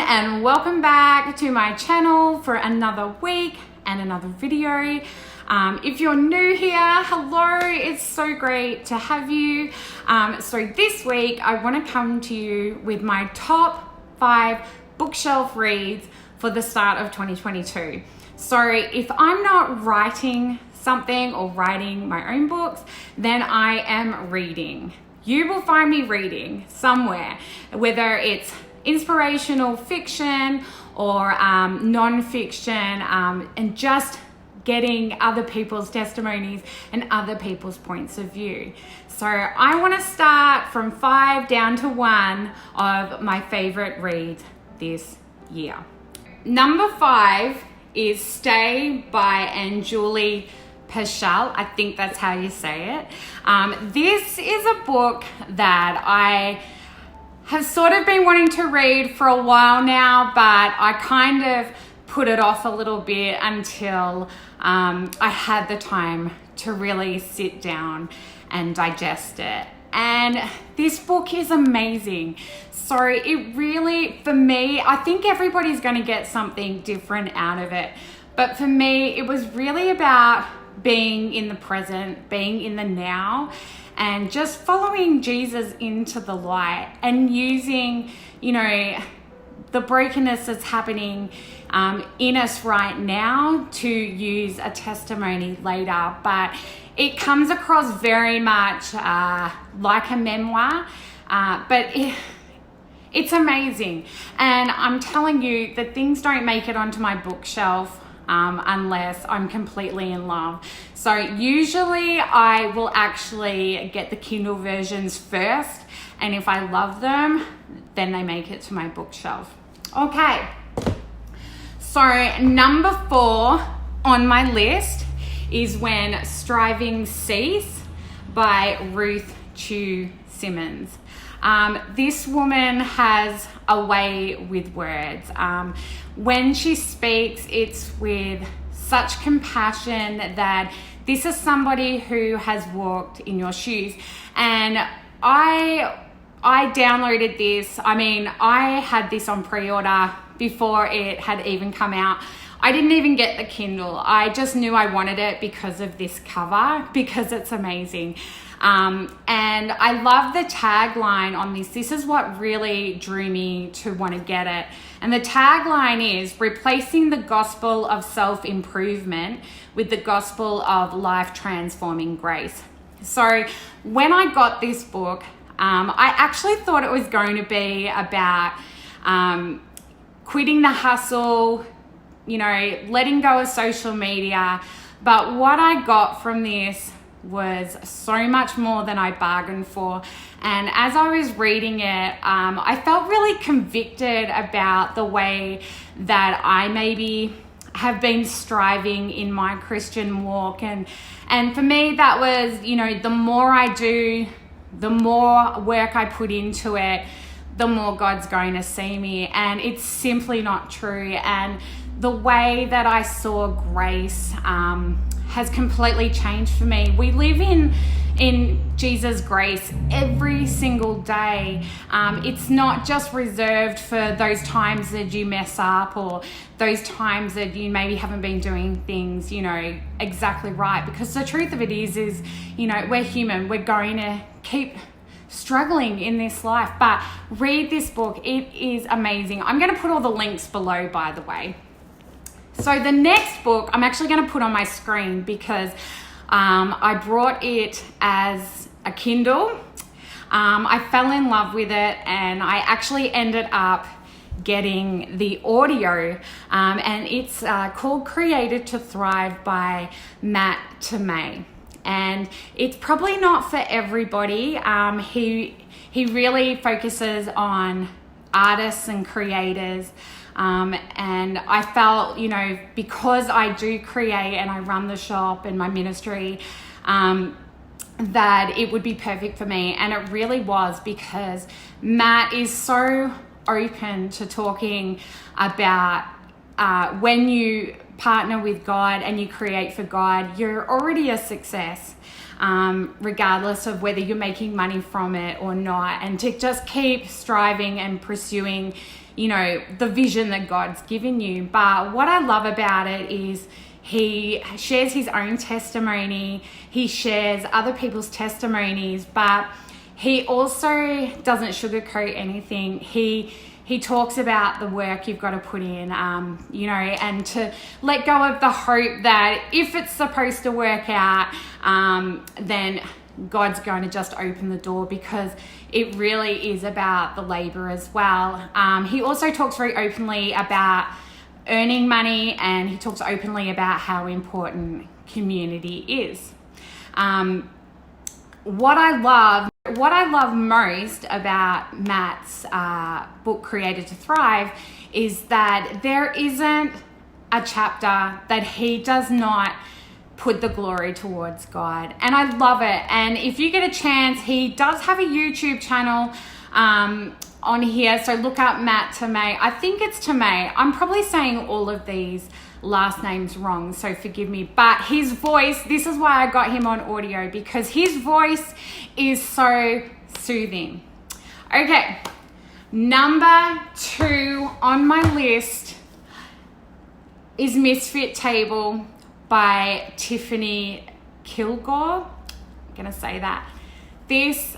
and welcome back to my channel for another week and another video. If you're new here, hello, it's so great to have you. So this week I want to come to you with my top 5 bookshelf reads for the start of 2022. So if I'm not writing something or writing my own books, then I am reading. You will find me reading somewhere, whether it's inspirational fiction or non-fiction, and just getting other people's testimonies and other people's points of view. So I want to start from 5 down to 1 of my favorite reads this year. Number 5 is Stay by Anjuli Paschall. I think that's how you say it. This is a book that I have sort of been wanting to read for a while now, but I kind of put it off a little bit until I had the time to really sit down and digest it. And this book is amazing. So it really, for me, I think everybody's going to get something different out of it. But for me, it was really about being in the present, being in the now, and just following Jesus into the light and using, the brokenness that's happening in us right now to use a testimony later. But it comes across very much like a memoir, but it's amazing. And I'm telling you that things don't make it onto my bookshelf unless I'm completely in love. So usually I will actually get the Kindle versions first, and if I love them, then they make it to my bookshelf. Okay, so number 4 on my list is When Strivings Cease by Ruth Chou. This woman has a way with words. When she speaks, it's with such compassion that this is somebody who has walked in your shoes. And I downloaded this. I had this on pre-order before it had even come out. I didn't even get the Kindle. I just knew I wanted it because of this cover, because it's amazing. And I love the tagline on this. This is what really drew me to want to get it. And the tagline is replacing the gospel of self-improvement with the gospel of life-transforming grace. So when I got this book, I actually thought it was going to be about quitting the hustle, letting go of social media. But what I got from this was so much more than I bargained for. And as I was reading it, I felt really convicted about the way that I maybe have been striving in my Christian walk. And for me, that was, the more I do, the more work I put into it, the more God's going to see me. And it's simply not true. And the way that I saw grace has completely changed for me. We live in Jesus' grace every single day. It's not just reserved for those times that you mess up or those times that you maybe haven't been doing things, exactly right. Because the truth of it is, we're human. We're going to keep struggling in this life. But read this book. It is amazing. I'm going to put all the links below, by the way. So the next book I'm actually going to put on my screen because I brought it as a Kindle. I fell in love with it, and I actually ended up getting the audio, and it's called Created to Thrive by Tommey. And it's probably not for everybody. He really focuses on artists and creators. And I felt, because I do create and I run the shop and my ministry, that it would be perfect for me. And it really was, because Matt is so open to talking about when you partner with God and you create for God, you're already a success, regardless of whether you're making money from it or not. And to just keep striving and pursuing, the vision that God's given you. But what I love about it is he shares his own testimony. He shares other people's testimonies, but he also doesn't sugarcoat anything. He talks about the work you've got to put in, and to let go of the hope that if it's supposed to work out, then God's going to just open the door, because it really is about the labor as well. He also talks very openly about earning money, and he talks openly about how important community is. What I love most about Matt's book, Created to Thrive, is that there isn't a chapter that he does not put the glory towards God. And I love it. And if you get a chance, he does have a YouTube channel on here. So look up Matt Tommey. I think it's Tommey. I'm probably saying all of these last names wrong, so forgive me. But his voice, this is why I got him on audio, because his voice is so soothing. Okay, number 2 on my list is Misfit Table by Tiffini Kilgore. I'm gonna say that. This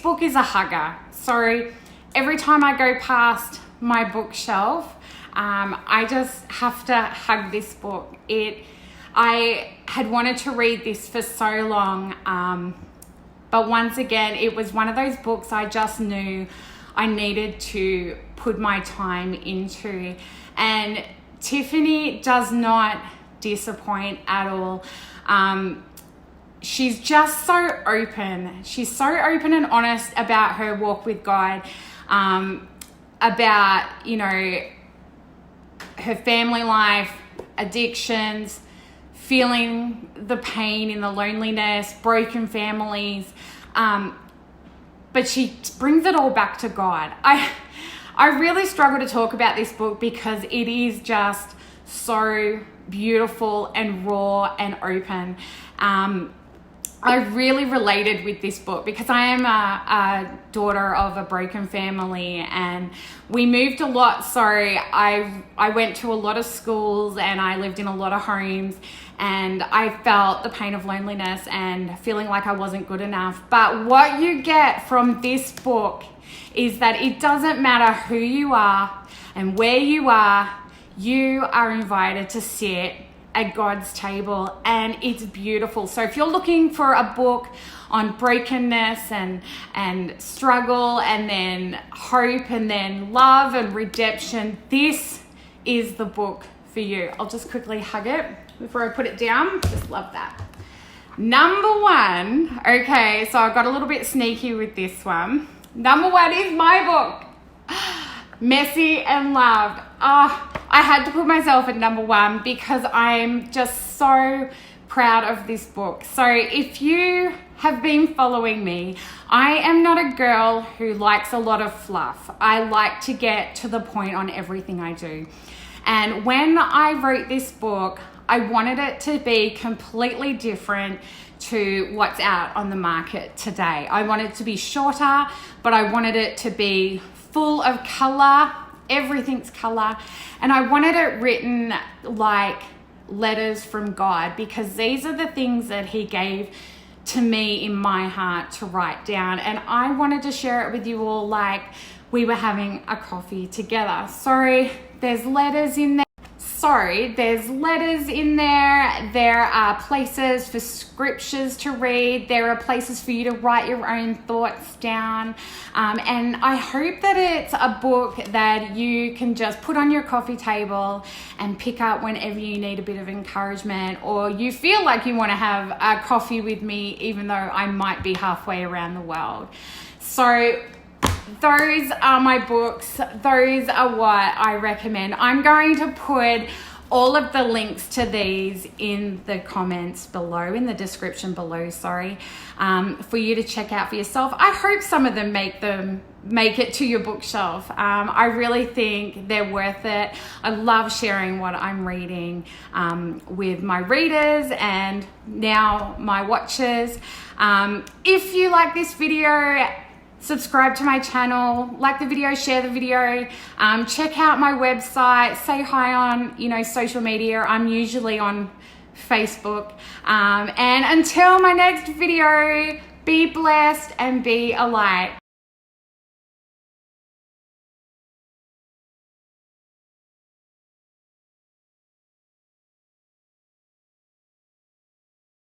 book is a hugger. So every time I go past my bookshelf, I just have to hug this book. I had wanted to read this for so long, but once again, it was one of those books I just knew I needed to put my time into. And Tiffini does not disappoint at all. She's just so open. She's so open and honest about her walk with God, about, her family life, addictions, feeling the pain in the loneliness, broken families. But she brings it all back to God. I really struggle to talk about this book because it is just so beautiful and raw and open. I really related with this book because I am a daughter of a broken family, and we moved a lot. So I went to a lot of schools and I lived in a lot of homes, and I felt the pain of loneliness and feeling like I wasn't good enough. But what you get from this book is that it doesn't matter who you are and where you are invited to sit at God's table, and it's beautiful. So if you're looking for a book on brokenness and struggle and then hope and then love and redemption, this is the book for you. I'll just quickly hug it before I put it down. Just love that. Number 1, okay, so I got a little bit sneaky with this one. Number 1 is my book, Messy and Loved. I had to put myself at number 1 because I'm just so proud of this book. So if you have been following me, I am not a girl who likes a lot of fluff. I like to get to the point on everything I do. And when I wrote this book, I wanted it to be completely different to what's out on the market today. I wanted it to be shorter, but I wanted it to be full of color. Everything's color, and I wanted it written like letters from God, because these are the things that he gave to me in my heart to write down, and I wanted to share it with you all like we were having a coffee together. So there's letters in there. There are places for scriptures to read. There are places for you to write your own thoughts down. And I hope that it's a book that you can just put on your coffee table and pick up whenever you need a bit of encouragement, or you feel like you want to have a coffee with me, even though I might be halfway around the world. So those are my books. Those are what I recommend. I'm going to put all of the links to these in the comments below, in the description below, for you to check out for yourself. I hope some of them make it to your bookshelf. I really think they're worth it. I love sharing what I'm reading with my readers and now my watchers. If you like this video, subscribe to my channel, like the video, share the video, check out my website, say hi on social media. I'm usually on Facebook. And until my next video, be blessed and be a light.